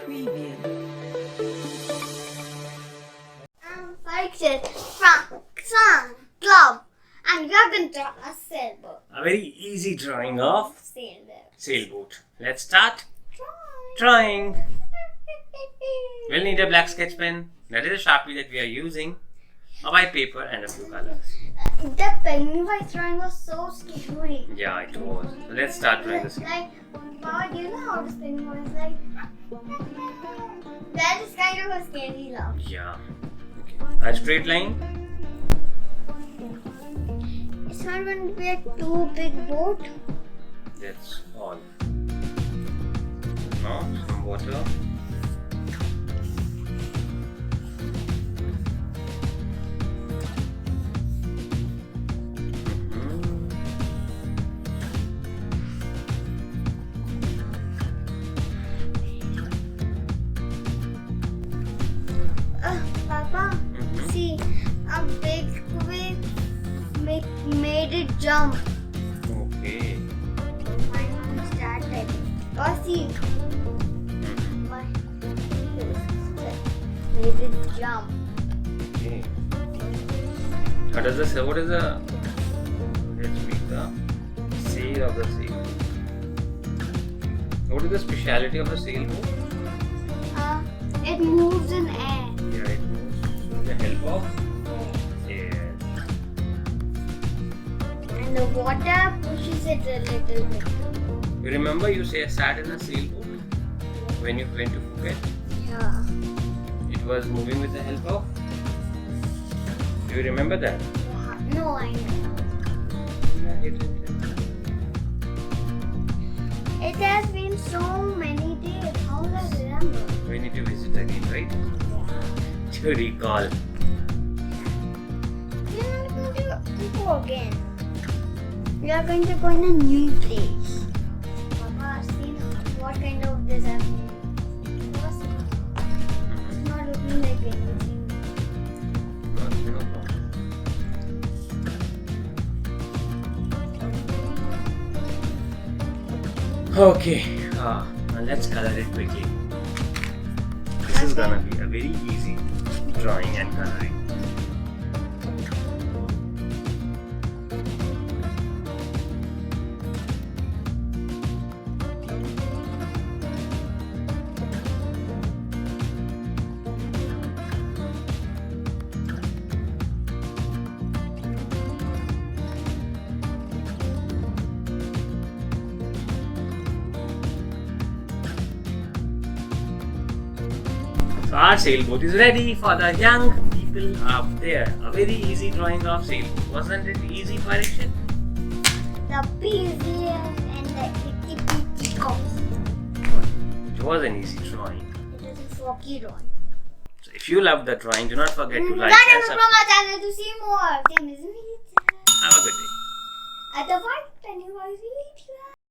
Preview. Parikshet from some club, and we are going to draw a sailboat. A very easy drawing of Sailboat. sailboat. Let's start drawing. We'll need a black sketch pen. That is a Sharpie that we are using. A white paper and a few colors. The Pennywise drawing was so scary. Yeah, it was. So let's start drawing this. Like, Papa, do you know how this Pennywise like? That is kind of a scary laugh. Yeah. Okay. A straight line. It's not going to be a too big boat. That's all. Now some water. Papa, see, a big wave made it jump. Okay. My mom started. Oh, see, my made it jump. Okay. What is the let's make the sail of the sailboat. What is the speciality of the sailboat? It moves in air. Yeah, it moves with the help of air. And the water pushes it a little bit. You remember you sat in a sailboat when you went to Phuket? Yeah. It was moving with the help of? Do you remember that? No, I know. It has been so many days. How will I remember? We need to visit again, right? Yeah. To recall. We are not going to go again. We are going to go in a new place. Papa, see what kind of this I'm doing. It's not looking like anything. No problem. Okay, now let's color it quickly. This is gonna be a very easy drawing and coloring. So our sailboat is ready for the young people up there. A very easy drawing of sailboat. Wasn't it easy, Parikshet? The pigeon and the itty bitty cops. It was an easy drawing. It is a foggy drawing. So if you love the drawing, do not forget to like and Subscribe subscribe. from our channel to see more. Have a good day. At the white Pennywise video.